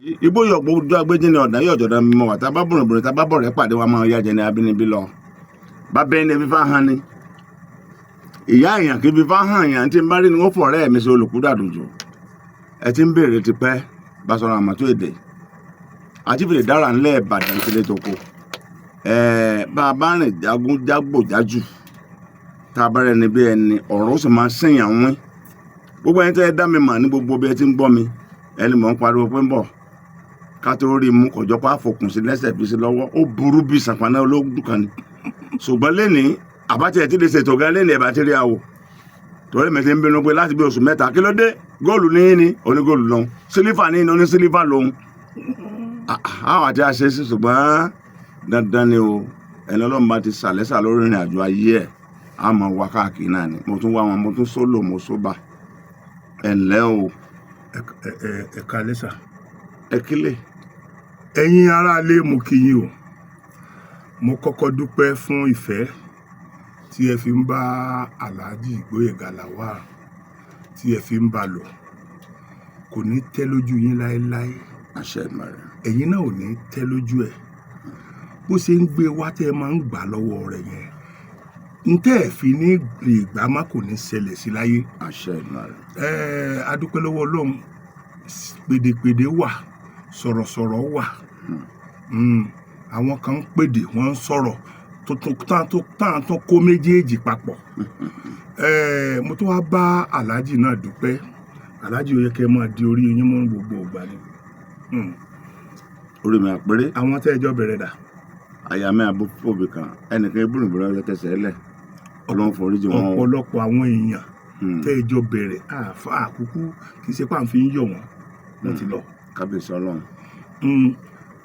igbó yọ̀gbó ojú agbéjì ni ọ̀dà yóò jọ̀dọ̀ mímọ́ wà tá bá bùrùnbùrùn tá bá bọ̀ rẹ̀ pàdé wa máa yájẹ ní abínibí lọ bá bẹ́ẹ̀ ní fífá hàn ni ìyá èèyàn kí fífá hàn yàn tí ń bá rí ni wọ́n fọ̀ ọ̀rẹ́ mi sí olùkúdàdùjù ẹ ti ń béèrè tipẹ́ bá sọ̀rọ̀ àmọ́tó èdè àjífìlè dára ńlẹ̀ Ìbàdàn sílé tó kó bá a bá rìn jagun jágbò jájù tá a bá rẹ̀ níbi ẹni ọ̀rọ̀ ó sì máa sẹ̀yàn wín gbogbo ẹni tẹ́ ẹ dá mi mà ní gbogbo bí ẹ ti ń gbọ́ mi ẹni mọ̀ ń pariwo pé ń bọ̀ ká tó rí mú kọjọ́ pa àfòkùn sí lẹ́sẹ̀ fi sí lọ́wọ́ ó burú bí sàpàná ológun kan ni ṣùgbọ́n lẹ́nìí àbátí ẹ̀ tí lè ṣètò gan lẹ́nìí ẹ̀bá tí rí àwò torí mi ti ń bínú pé láti bí oṣù mẹ́ta kí ló dé góòlù ní ní onígóòlù lòun sílífà ní oní sílífà lòun àwọn àti àṣẹ sí ṣùgbọ́n dandan ni o ẹni ọlọ́run bá ti sàlẹ́sà lórí ìrìn àjò ayé ẹ̀ á mọ wá káàkiri náà ni mo tún wá wọn mo tún sólò mo sóbà ẹ̀ ńlẹ́ o. ẹ̀ka lẹ́sà. ẹ kílè. ẹ̀yin aráalé mo kí yín o mo kọ́kọ́ dúpẹ́ fún ìfẹ́ tí ẹ fi ń bá Alhaji Gboyega Lawal tí ẹ fi ń bá lò kò ní tẹ́ lójú yín láéláé. àṣẹ ìmọ̀ràn. ẹ̀yin náà ò ní tẹ́ lójú ẹ̀ bó ṣe ń gbé wá tẹ́ ẹ máa ń gbà lọ́wọ́ rẹ̀ yẹn ntẹ́ ẹ̀ fi ní ìgbà má kò ní ṣẹlẹ̀ sí láyé. àṣẹ ìmọ̀ràn. adúpẹ́ lọ́wọ́ Ọlọ́run pèdèpèdè wà sọ̀rọ̀sọ̀rọ̀ wà àwọn kan ń pèdè wọ́n ń sọ̀rọ̀ tán tó kó méjèèjì papọ̀ mo tún wá bá Alhaji náà dúpẹ́ Alhaji ó yẹ kẹ́ máa di orí yín mọ́ gbogbo ìgbà ni. orí mi àpérè. àwọn tẹ́ ẹjọ́ bẹ̀rẹ̀ dà. àyà mi àbúfòbí kan ẹnìkan ibùdókòrò ọjọ́ tẹsẹ̀ ẹlẹ̀ Ọlọ́run foríjì wọn. ọ̀pọ̀lọpọ̀ àwọn èèyàn tẹ́ ẹjọ́ bẹ̀rẹ̀ àkúkú kì í ṣe pàǹfì ń yọ̀ wọ́n wọ́n ti lọ. kábíyèsí Ọlọ́run.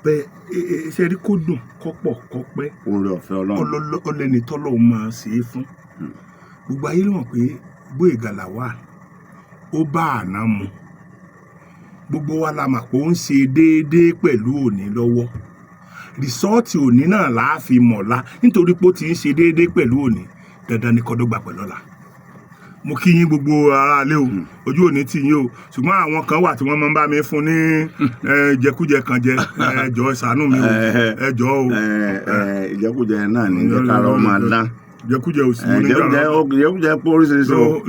bẹ́ẹ̀ ṣe rí kó dùn kọ́pọ̀ kọ́pẹ́. oore ọ̀fẹ́ Ọlọ́run. ọlẹ́ni tọ́lọ́ máa ṣe é fún. gbogbo ayé ló mọ̀ pé Gboyega Lawal ó bá àná mu gbogbo wa la mà pé ó ń ṣe déédéé pẹ̀lú òní lọ́wọ́ rìsọ́ọ̀tì òní náà láàfin mọ̀lá nítorí pé ó ti ń ṣe déédéé pẹ̀lú òní dandan ní kọ́dọ́gba pẹ̀lú ọ̀la. mo kí yín gbogbo aráalé o ojú òní tì yín o ṣùgbọ́n àwọn kan wà tí wọ́n máa ń bá mi fún ní jẹkújẹ kan jẹ ẹjọ́ ṣàánú mi o ẹjọ́ o. ìjẹkújẹ náà ní jẹ́ kára ọmọ adá. jẹkújẹ òsì jẹkújẹ pé oríṣiríṣi o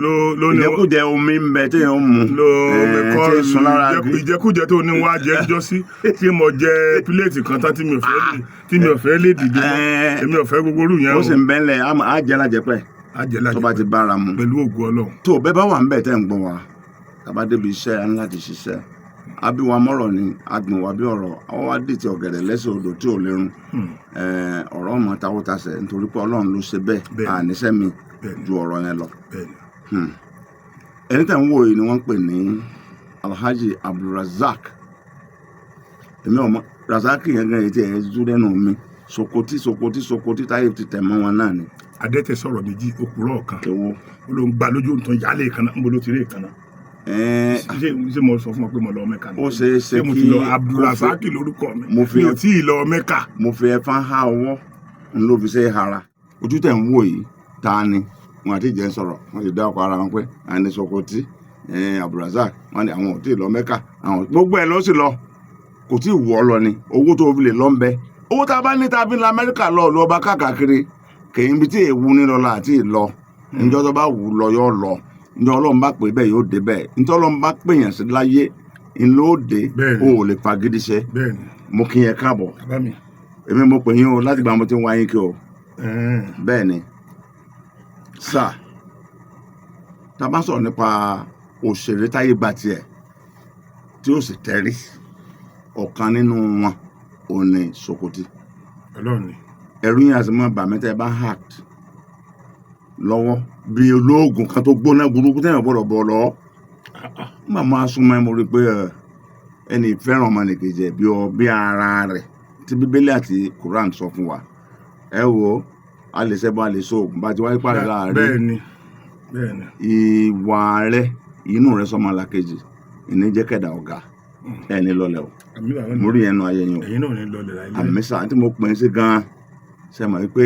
ìjẹkújẹ omi ń bẹ tí yẹn ń mu tí ń sun lára bí. ìjẹkújẹ tó ní wá jẹ jọ sí tí mo jẹ pílẹ̀tì kan tán tí mi ò fẹ́ lè dìde èmi ò fẹ́ gbogbo orú yẹn o. ó sì ń bẹ́ńlẹ̀ á jẹ́ lájẹpẹ́ tó bá ti bára mu pẹ̀lú ògùn Ọlọ́run. tó o bẹ́ẹ̀ bá wà ń bẹ̀ tẹ́ ń gbọ́ wa tàbá débi iṣẹ́ á ní láti ṣiṣẹ́ abiwa mọ́rọ̀ ni agbọ̀n wa bí ọ̀rọ̀ àwọn wa dìtì ọ̀gẹ̀dẹ̀ lẹ́sẹ̀ odò tí ò lérun ọ̀rọ̀ ọmọ táwọ́tasẹ̀ nítorí pé Ọlọ́run ló ṣe bẹ́ẹ̀ àníṣẹ́ mi ju ọ̀rọ̀ yẹn lọ. ẹni tẹ̀ ń wò yìí ni wọ́n ń pè ní Alhaji Abdulrasaq èmi ọmọ Razak yẹn gan etí ẹ̀ zú lẹ́nu mi sokoti táyé ti tẹ̀ mọ́ wọn náà ni. adẹ́tẹ̀ sọ̀rọ̀ méjì òpùrọ̀ kan ó ló ń gba lójú nǹkan yálé kan náà ń bolo tiré kan náà. ṣé mo sọ fún ọ pé mo lọ Mẹ́kà ni. ó ṣe é ṣe kí mo ti lọ Abdulrasaq lórúkọ mi mi ò tí ì lọ Mẹ́kà. mo fi ẹ̀fọn há ọwọ́ n ló fi ṣe é hara ojú tẹ̀ ń wò yìí ta ni wọn àti ìjẹ́ ń sọ̀rọ̀ wọn ti dá ọkọ̀ ara wọn pé àní Sokoti Abdulrasaq wọn ni àwọn ò tí ì lọ Mẹ́kà àwọn gbogbo ẹ̀ ló sì lọ kò tí ì wọ́ ọ lọ ni owó tó fi lè lọ ń bẹ owó tá a bá ní tá a fi ń lọ Amẹ́ríkà lọ ọba káàkiri kèyí ibi tí èèwù ní lọ́la àti ìlọ níjọ́ tó bá wù lọ yóò lọ níjọ́ Ọlọ́run bá pè bẹ́ẹ̀ yóò dé bẹ́ẹ̀ níjọ́ Ọlọ́run bá pèèyàn sí láyé ńlọ òde o ò lè fagídí ṣe mo kí yẹn káàbọ̀ èmi mo pè yín o láti gba mo ti ń wá yín kí o bẹ́ẹ̀ ni sáà tá a bá sọ̀rọ̀ nípa òṣèré táyé gba tiẹ̀ tí ó sì tẹ́rí ọ̀kan nínú wọn ò ní Sokoti ẹ̀rú yẹn àti mọ́ bàmẹ́tẹ́ bá hacked lọ́wọ́ bí olóògùn kan tó gbóná burúkú tẹ́yàn gbọ́dọ̀ bọ̀ lọ́wọ́ nígbà máa súnmọ́ ẹ mo rí i pé ẹni ìfẹ́ràn ọmọnìkejì ẹ̀ bí ara rẹ̀ tí Bíbélì àti Quran sọ fún wa ẹ wo a lè ṣẹ́bọ̀ a lè so oògùn bá ti wáyé pàdé láàrin bẹ́ẹ̀ni ìwà rẹ̀ inú rẹ̀ sọmọ làkejì ìníjẹ́kẹ̀dà ọ̀gá ẹ̀ ní lọ́lẹ̀ o mo rí ẹnu ayẹyẹ o àmì sáà tí mo pè é sí gan-an ṣe mọ̀ pé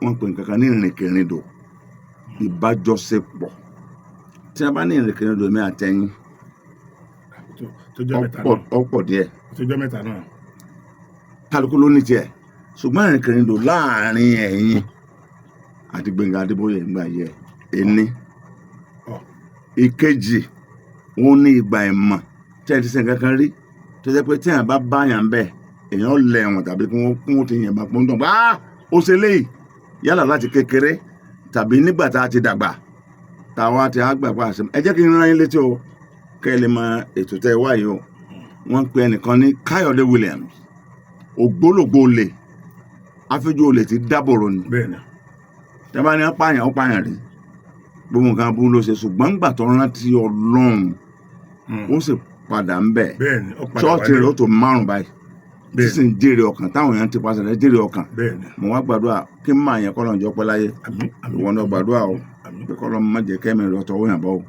wọ́n pè nǹkan kan ní ìrìnkèrindò ìbájọṣepọ̀ tí a bá ní ìrìnkèrindò mi àtẹ̀yìn tó jẹ́ mẹ́ta náà ọ̀pọ̀ díẹ̀ tó jẹ́ mẹ́ta náà kálukú ló ní tiẹ̀ ṣùgbọ́n ìrìnkèrindò láàrin ẹ̀yin àti Gbẹ́ngà Adébóyè nígbà yẹ ẹni ìkejì òun ní ìgbà ìmọ̀ tí ẹ ti sẹ́ kankan rí tó jẹ́ pé tí èèyàn bá báyàn bẹ́ẹ̀ èèyàn lẹ̀ wọ̀n tàbí kí wọ́n ti yìnbọn pọ́n dùn ó ṣe léyìí yálà láti kékeré tàbí nígbà tá a ti dàgbà táwa ti àgbàgbà àṣẹ ẹ jẹ́ kí n rán yín létí o kẹ́ ẹ lè mọ ètò tẹ́ ẹ wáyé o wọ́n pe ẹnìkan ní Káyọ̀dé Williams ògbólógbò olè afẹ́jú olè ti dábòrò ni tẹ́ bá ní ó pààyàn rí gbogbo nǹkan abúlé ló ṣe ṣùgbọ́n nígbà tó rántí Ọlọ́run ó sì padà ń bẹ̀ ṣọ́ọ̀tì rẹ̀ ó tó 5 báyìí tí sì ń jèrè ọkàn táwọn èèyàn ti pàṣẹ rẹ̀ jèrè ọkàn mo wá gbàdúrà kí n máa yẹn kọ́ lọ́njọ́ pẹ́ láyé ìwọ náà gbàdúrà o pé kọ́ lọ́n má jẹ́ kẹ́mi rẹ̀ tọwọ́ yàn bọ́ o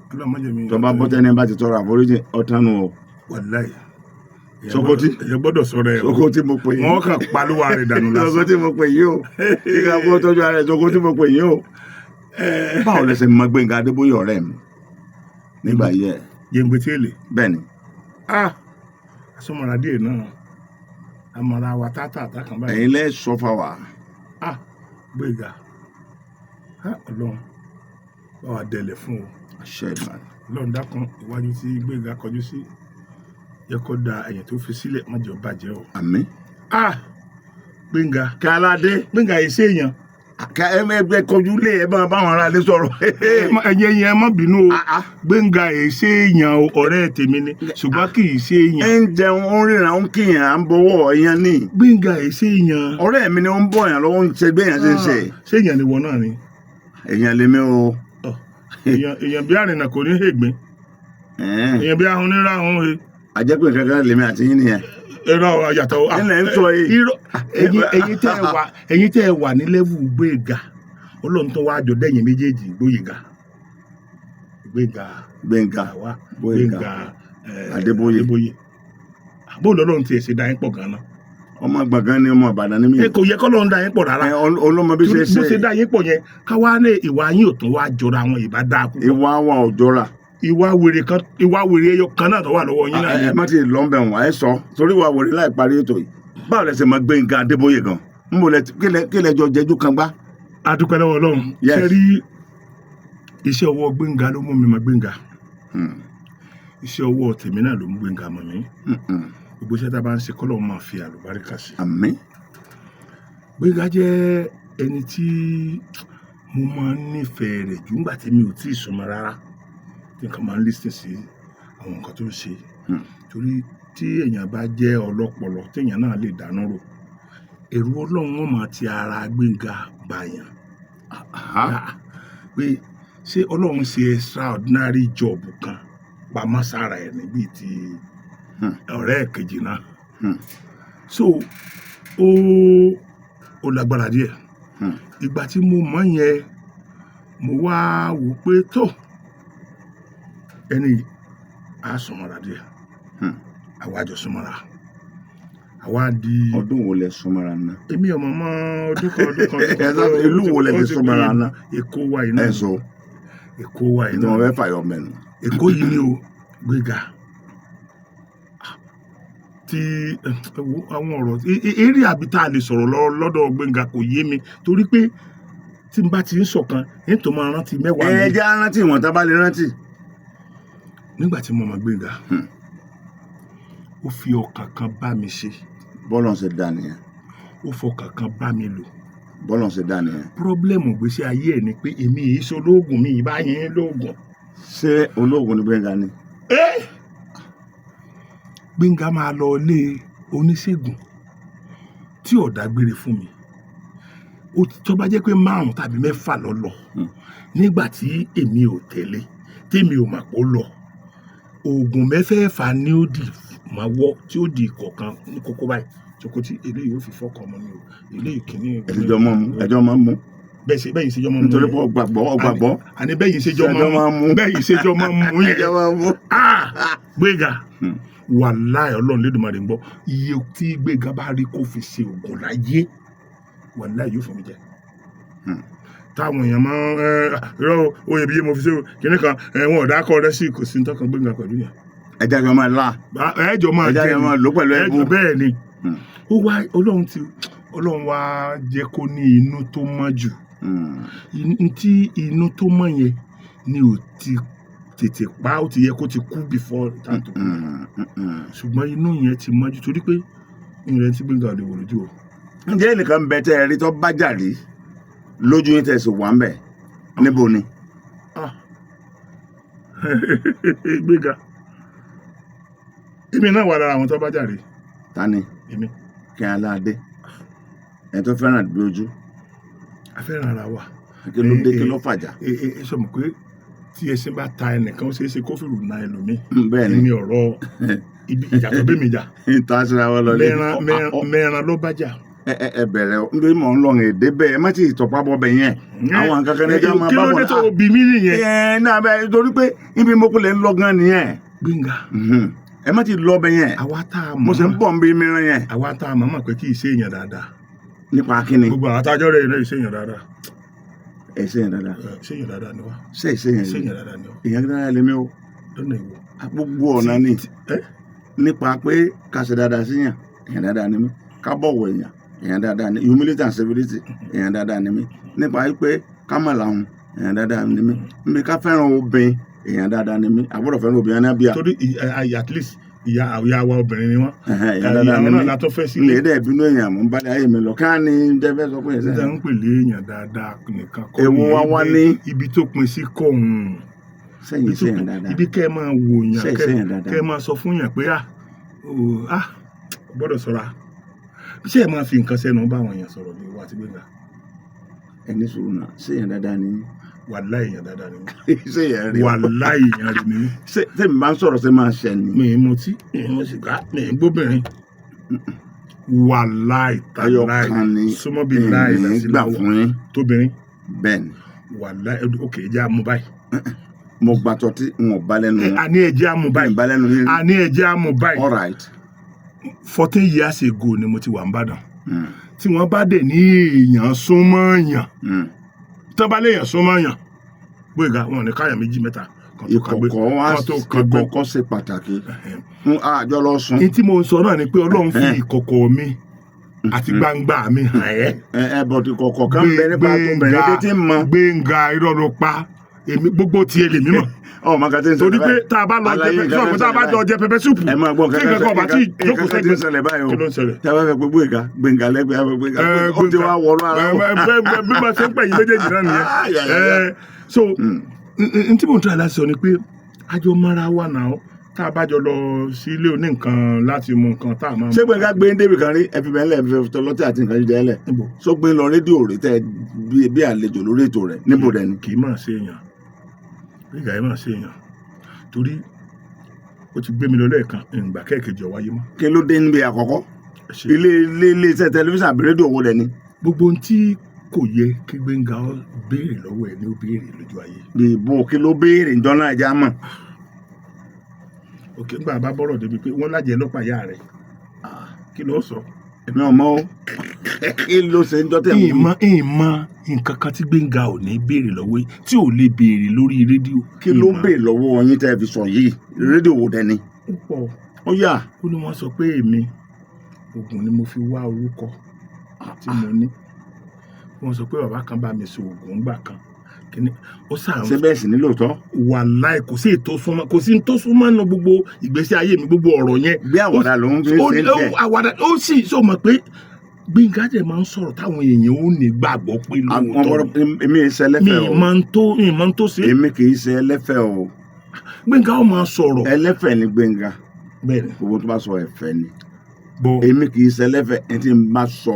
tó bá bọ́ tẹ́ni bá ti tọrọ àforíjì ọ̀tánu o. wàláyé Sokoti èyàn gbọ́dọ̀ sọ̀rọ̀ ẹ̀ Sokoti mo pè yín wọ́n kàn palúwa rẹ̀ dànù lásán Sokoti mo pè yín o kíkà fún ọtọ́jú ara ẹ̀ Sokoti mo pè yín o. Báwo lẹ ṣe mọ Gbẹ́ngà Adébóyè ọ̀rẹ́ mi nígbà yẹ Jẹ̀ngbẹ̀tì èlé bẹ́ẹ̀ ni asọmọra díẹ̀ náà amọ̀ra wa tátà àtàkàn báyìí ẹ̀yin lẹ́ sọ fà wá. Gbẹ́ngà Ọlọ́run bá wa dẹ̀lẹ̀ fún o àṣẹ ìmọ̀ Ọlọ́run dákun iwájú tí Gbẹ́ngà kọjú sí yẹ kó da ẹ̀yìn tó fi sílẹ̀ má jẹ́ ó bàjẹ́ o. àmín. Gbẹ́ngà káládé Gbẹ́ngà yìí ṣèèyàn ẹgbẹ́ kọjú lé ẹ bá báwọn ará lé sọ̀rọ̀. ẹ̀yin ẹ má bínú o Gbẹ́ngà yìí ṣèèyàn ọ̀rẹ́ tèmi ni ṣùgbọ́n kì í ṣèèyàn. ẹ ń jẹun ó ń ríran ó ń kíyàn à ń bọwọ́ ẹ̀yàn ní. Gbẹ́ngà yìí ṣèèyàn. ọ̀rẹ́ mi ni ó ń bọ̀ yàn lọ́wọ́ ń ṣe gbẹ̀yàn ṣe ń ṣe. ṣèèyàn ni wọn náà ni. èèyàn lèmi o. èèyàn bí àrìnà kò ní hègbín èèyàn bí ahun ní ráhùn he. àjẹpẹ́ kankan lèmi àti yín nìyẹn. irọ́ àyàtọ̀ ilẹ̀ ń sọ yìí. ẹ̀yin tẹ́ ẹ wà ní lẹ́vù Gbẹ́ngà Ọlọ́run tó wá jọ dẹ́yìn méjèèjì Gbóyèga Gbẹ́ngà Adébóyè bó lọ́lọ́run tiẹ̀ ṣe dá yín pọ̀ gan-an. ọmọ gbọ̀ngàn ni ọmọ Ìbàdàn ni mí. kò yẹ kọ́ lọ́run dá yín pọ̀ rárá. olómọ bí ṣe ṣe bó ṣe dá yín pọ̀ yẹn káwá ní ìwà yín ò tún wá jọra wọn ìbá dáa púpọ̀. ìwà wa ò jọra. ìwà wèrè ẹyọ kan náà tó wà lọ́wọ́ yín náà. ẹ má ti lọ bẹ̀ wọ́n ẹ sọ torí ìwà wèrè láì parí ètò yìí báwo lẹ ṣe máa Gbẹ́ngà Adébóyè gan n bò lẹ kí lẹ jọ jẹjú kan gbá. a dúpẹ́ lọ́wọ́ Ọlọ́run ṣe rí iṣẹ́ ọwọ́ Gbẹ́ngà ló mú mi mọ Gbẹ́ngà iṣẹ́ ọwọ́ tèmi náà ló mú Gbẹ́ngà mọ̀ mí gbogbo iṣẹ́ tá a bá ń ṣe kọ́lọ́ máa fi àlùbáríkà sí. àmín. Gbẹ́ngà jẹ́ ẹni tí mo máa ń nífẹ̀ẹ́ rẹ̀ jù nígbà tí mi ò tí ì súnmọ́ rárá tí nǹkan máa ń lísìn sí àwọn nǹkan tó ń ṣe torí tí èèyàn bá jẹ́ ọlọ́pọlọ téèyàn náà lè dáná rò ẹ̀rù Ọlọ́run wọn máa ti ara Gbẹ́ngà bàyàn pé ṣé Ọlọ́run ṣe extraordinary job kan pamọ́ sára ẹ̀ níbi tí ọ̀rẹ́ kejì náà so ó lágbára díẹ̀ ìgbà tí mo mọ̀ yẹn mo wá wò pé tó ẹni á súnmọ́ra díẹ̀ àwa jọ súnmọ́ra àwa di. ọdún wo lẹ súnmọ́ra ná. èmi ọmọ mọ ọdún kan ìlú wo lẹ ti súnmọ́ra ná. Èkó wa iná. ẹ sọ Èkó wa iná. ìtàn fẹ́ fàyọ mẹ́nu. Èkó yìí ni o Gbẹ́ngà tí àwọn ọ̀rọ̀ eré àbí tá a lè sọ̀rọ̀ lọ́dọ̀ Gbẹ́ngà kò yé mi torí pé tí n bá ti ń sọ̀kan nítorí máa rántí mẹ́wàá mi. ẹ jẹ́ rántí ìwọ̀n tá a bá lè rántí. nígbà tí mo mọ̀ Gbẹ́ngà ó fi ọkàn kan bá mi ṣe. bọ́lọ̀ ṣe dá nìyẹn. ó fọkàn kan bá mi lò. bọ́lọ̀ ṣe dá nìyẹn. pírọ́blẹ́mù gbèsè ayé ẹ̀ ni pé èmi yìí ṣe olóògùn mi ìbá yẹn lóògùn. ṣé olóògùn ni Gbẹ́ngà ni. Gbẹ́ngà máa lọ ilé oníṣègùn tí ò dágbére fún mi tó bá jẹ́ pé 5 tàbí 6 lọ nígbà tí èmi ò tẹ̀lé tèmi ò mà pọ̀ lọ oògùn 6 ni ó dì máa wọ́ tí ó di kọ̀ọ̀kan ní kókó báyìí Sokoti eléyìí ó fi fọ́kàn ọmọ mi o eléyìí kìíní. ẹjọ́ máa mú. bẹ́yìn ṣe jọ máa mú. nítorí pé ọgbàgbọ́. àní bẹ́yìn ṣe jọ máa mú. bẹ́yìn ṣe jọ máa mú yẹn. ẹjọ́ máa mú. Gbẹ́ngà wàláhì Ọlọ́run Lédùmarè ń gbọ́ iye tí Gbẹ́ngà bá rí kó fi ṣe oògùn láyé wàláhì yóò fún mi jẹ. táwọn èèyàn máa rọ oyè bí mo fi ṣe kíní kan wọn ò dákọ rẹ sí kò sí ní tọkàn Gbẹ́ngà pẹ̀lú yẹn ẹja kan máa la ẹjọ́ máa ẹja jẹ kan máa lò pẹ̀lú ẹbú. bẹ́ẹ̀ ni Hmm. ó wá Ọlọ́run wá jẹ́ kó ní inú tó mọ́ jù tí inú tó mọ́ yẹn ni ò ti tètè pa ó ti yẹ kó ti kú before time to kú ṣùgbọ́n inú yẹn ti mọ́ jù torí pé ìrìn tí Gbénga ò lè wò lójú o. ǹjẹ́ ẹnìkan bẹ tẹ́ ẹ rí tó bá jà rí lójú yín tẹ̀sí wà ń bẹ̀ níbo ni. Gbénga èmi náà wà lára àwọn tó bá jà rí. ta ni èmi kí aládé ẹ tó fẹ́ràn lójú a fẹ́ràn ara wa. kí ló dé kí ló fàjà. ẹ sọ mọ̀ pé tí ẹṣin bá ta ẹnìkan ó ṣeé ṣe kó fìrù na ẹlòmíì. bẹ́ẹ̀ ni èmi ọ̀rọ̀ ibi ìjà tó bẹ́ mi jà ìta síra wọn lọ lé. mẹ́ran ló bá jà. ẹ bẹ̀rẹ̀ níbi mọ̀ ń lọ èdè bẹ́ẹ̀ ẹ má ti tọpa bọ́ bẹ̀ yẹn àwọn nǹkan kan ẹja máa bá kí bọ̀ ló dé tó bí mí nìyẹn. náà bẹ torí pé ibi mo kò lè ń lọ gan nìyẹn. Gbénga ẹ má ti lọ bẹ yẹn àwa tá a mo sì ń bọ̀ ń bí mìíràn yẹn. àwa tá a mọ̀ pé kì í ṣe èèyàn dáadáa. nípa kíni. gbogbo àwọn àtàjọ rẹ̀ yìí ṣe èèyàn dáadáa. ẹ ṣe yẹn dáadáa. ṣe èèyàn dáadáa ni wá. ṣe yẹn dáadáa ni wá. èèyàn dáadáa lèmi o. lọ́nà ìwọ. gbogbo ọ̀nà ni nípa pé ká ṣe dáadáa sí yàn èèyàn dáadáa ni mí ká bọ̀wọ̀ èèyàn dáadáa ni humility and civility èèyàn dáadáa ni mí nípa pé ká mọ̀ làwọn èèyàn dáadáa ni mí níbi ká fẹ́ràn obìnrin èèyàn dáadáa ni mí àbúrò fẹ́ràn obìnrin náà bíà. torí at least ìyá wa obìnrin ni wọn. èèyàn dáadáa ni mí náà látọ́ fẹ́ sí. ilé ẹ̀dẹ̀ ìbínú èèyàn mú bá ayé mi lọ ká ní dẹ́fẹ́ sọ pé ṣé ẹ̀sẹ̀. ń pèlè èèyàn dáadáa nìkan kọ́ Èwo wá wá ní. ibi tó pin sí kọ̀ọ̀hún. sẹ́yìn sẹ́yìn dáadáa. ibi kẹ́ ẹ máa wò yàn sẹ́yìn dáadáa. kẹ́ ẹ máa sọ fún yàn pé gbọ́dọ̀ ṣọ́ra ṣé ẹ máa fi nǹkan sẹ́nu bá àwọn èèyàn sọ̀rọ̀ ní ìwà àti Gbénga. ẹni sùúrù náà sẹ́yìn dáadáa ni mí. wàláhì èèyàn dáadáa ni mí. sẹ́yìn rí. wàláhì èèyàn rí mi. tẹ́mi bá ń sọ̀rọ̀ sẹ́ máa ṣẹ ni. mi ì mutí mi ì mu sìgá mi ì gbóbìnrin. wàláhì ayọ̀kan ni súnmọ́ bíi láì èmi gbà fún yín. tóbìnrin. bẹ́ẹ̀ ni wàláhì ok ẹjẹ́ àmú báyìí. mo gbàtọ́ tí n ò bá lẹ́nu wọn. àní ẹjẹ́ àmú báyìí. bá lẹ́nu yín. àní ẹjẹ́ àmú báyìí. all right. 14 years ago ni mo ti wà ń bàdàn. tí wọ́n bá dẹ̀ ní èèyàn súnmọ́ yàn tí wọ́n bá léèyàn súnmọ́ yàn Gbénga wọn ní káyà méjì mẹ́ta ìkọ̀kọ̀ ṣe pàtàkì fún àjọ lọ sùn. ní tí mo sọ náà ni pé Ọlọ́run fi ìkọ̀kọ̀ mi àti gbangba mi hàn ẹ́. bọ̀ tí kọ̀kọ̀ kan bẹ nípa tó bẹ̀rẹ̀ dé tí ń mọ. Gbénga irọ́ ló pa èmi gbogbo tiẹ̀ lèmi mọ̀. torí pé tá a bá lọ jẹ pẹpẹ súpù ẹ máa gbọ́ tí nǹkan kan bá tí jókòó kẹ́kẹ́ tí ń ṣẹlẹ̀ báyìí o kí ló ń ṣẹlẹ̀. tí a bá fẹ́ pé Gbénga lẹ́gbẹ̀ẹ́ Gbénga ó ti wá wọlé ara wọn. bí wọ́n ṣe ń pẹ̀yìn méjèèjì náà nìyẹn. so n tí mo ń tọ́ àlá sọ ni pé àjọ mara wà náà tá a bá jọ lọ sí ilé oní nǹkan láti mú nǹkan tá a máa. ṣé Gbénga gbé débi kan rí ẹ fi bẹ́ẹ̀ lẹ̀ fi tọ́lọ́tì àti nǹkan jíjẹ lẹ̀ só gbé lọ rédíò rẹ̀ tẹ́ bí àlejò lórí ètò rẹ̀ níbo rẹ̀ ni. kì í máa ṣe èèyàn Gbénga yìí máa ṣe èèyàn torí ó ti gbé mi lọ lẹ́ẹ̀kan ìgbà kẹ́ẹ̀kejì ọ̀wáyé mọ́. kí ló dé níbi àkọ́kọ́ ilé iṣẹ́ tẹlifíṣàn àbí rédíò wo rẹ̀ ni. gbogbo ohun tí kò yẹ kí Gbénga béèrè lọ́wọ́ ẹ̀ ni ó béèrè lójú ayé. ìbò kí ló béèrè ǹjọ́ náà já mọ̀. òkè ńgbà bá bọ́rọ̀ débi pé wọ́n lájẹ lọ́pàá ìyá rẹ̀ kí ló sọ. èmi ò mọ̀ o kí ló ṣe ń dọ́tẹ̀ mú. ìmọ̀ nǹkan kan tí Gbénga ò ní béèrè lọ́wọ́ tí ò lè béèrè lórí rédíò. kí ló ń béèrè lọ́wọ́ yín tẹ́ fi sọ yìí rédíò wo dẹni. ó pọ̀ ó yà. ó ní wọ́n sọ pé èmi oògùn ni mo fi wá orúkọ tí mo ní wọ́n sọ pé bàbá kan bá mi sọ oògùn ńgbà kan kíní ó sàn. ṣé bẹ́ẹ̀ sì ní lóòótọ́. wàláì kò sí ètò súnmọ́ kò sí tó súnmọ́ nínú gbogbo ìgbésí ayé mi gbogbo ọ̀rọ̀ yẹn. bí àwàdà ló ń fi ṣe ń tẹ̀. àwàdà ó sì sọ mọ̀ pé Gbénga jẹ́ máa ń sọ̀rọ̀ táwọn èèyàn ò ní gbàgbọ́ pé lóòótọ́ èmi ì ṣe ẹlẹ́fẹ̀ o. mi máa ń tó ṣe. èmi kì í ṣe ẹlẹ́fẹ̀ o. Gbénga ó máa sọ̀rọ̀. ẹlẹ́fẹ̀ ni Gbénga. bẹ́ẹ̀ni. gbogbo tó bá sọ ẹ̀fẹ̀ ni. èmi kì í ṣe ẹlẹ́fẹ̀ ẹni tí n bá sọ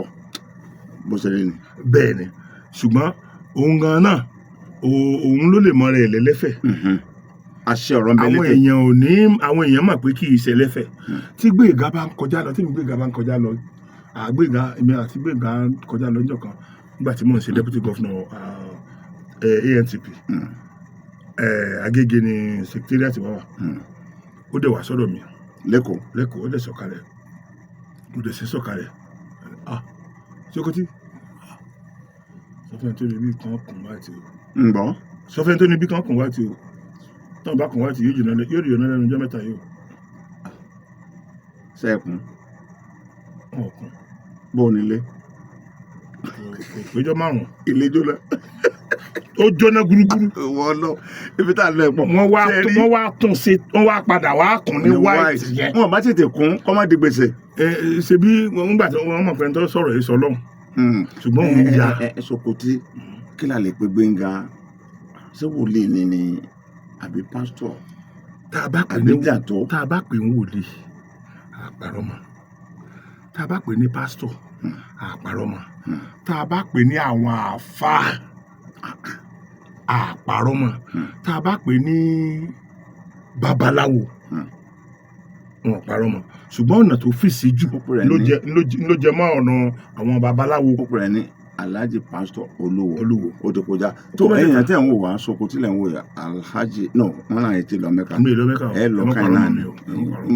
bó ṣe rí ni. bẹ́ẹ̀ni ṣùgbọ́n òun gan náà òun ló lè mọ rẹ̀ lẹ́lẹ́fẹ̀. àṣẹ ọ̀rọ̀ nbẹ létè. àwọn èèyàn mọ̀ pé kì í ṣe ẹlẹ́fẹ̀. tí Gbénga bá ń kọjá lọ Gbénga èmi àti Gbénga kọjá lọ níjọ́ kan nígbà tí mò ń ṣe deputy governor ANTP Agége ni secretariat wà ó dẹ̀ wá sọ́dọ̀ mi lẹ́kọ̀ọ́ ó dẹ̀ sọ̀kalẹ̀ ó dẹ̀ sí sọ̀kalẹ̀ Sokoti sọfẹ́ni tó ní bí kan kùn wá ti o. ǹgbọ́. sọfẹ́ni tó ní bí kan kùn wá ti o tán bá kùn wá ti yóò rí ọ̀nà lẹ́nu ọjọ́ mẹ́ta yìí o. sẹ́ẹ̀kún wọn kún bó nílé kò péjọ 5 ilé jóná ó jóná gúrúgúrú. wọ́n lọ ibi tá a lọ ẹ̀pọ̀ wọ́n wá tún ṣe wọ́n wá padà wá kùn ní white yẹn. wọn bá tètè kún kọ́ má di gbèsè. ṣe bí wọ́n gbà tí wọ́n mọ̀ pé tó sọ̀rọ̀ yìí sọ lọ́hùn. ṣùgbọ́n òun ya. Sokoti kí la lè pe Gbénga ṣé wòlíì ni àbí pásítọ̀ tá a bá pè ní wòlíì àpàrọ̀ mọ́ tá a bá pè ní pásítọ̀ àpàrọ̀ mọ́ tá a bá pè ní àwọn àáfàá àpàrọ̀ mọ́ tá a bá pè ní babaláwo wọn àpàrọ̀ mọ́ ṣùgbọ́n ọ̀nà tó fèsì jù ló jẹ mọ́ ọ̀nà àwọn babaláwo. púpọ̀ rẹ̀ ní Alhaji Pastor Olúwo ó ti kọjá tó ẹ̀yìn tẹ̀ ń wò wá Sokoti lẹ̀ ń wò yà Alhaji no wọn náà yẹ ti lọ Mẹ́kà ẹ lọ ká iná ni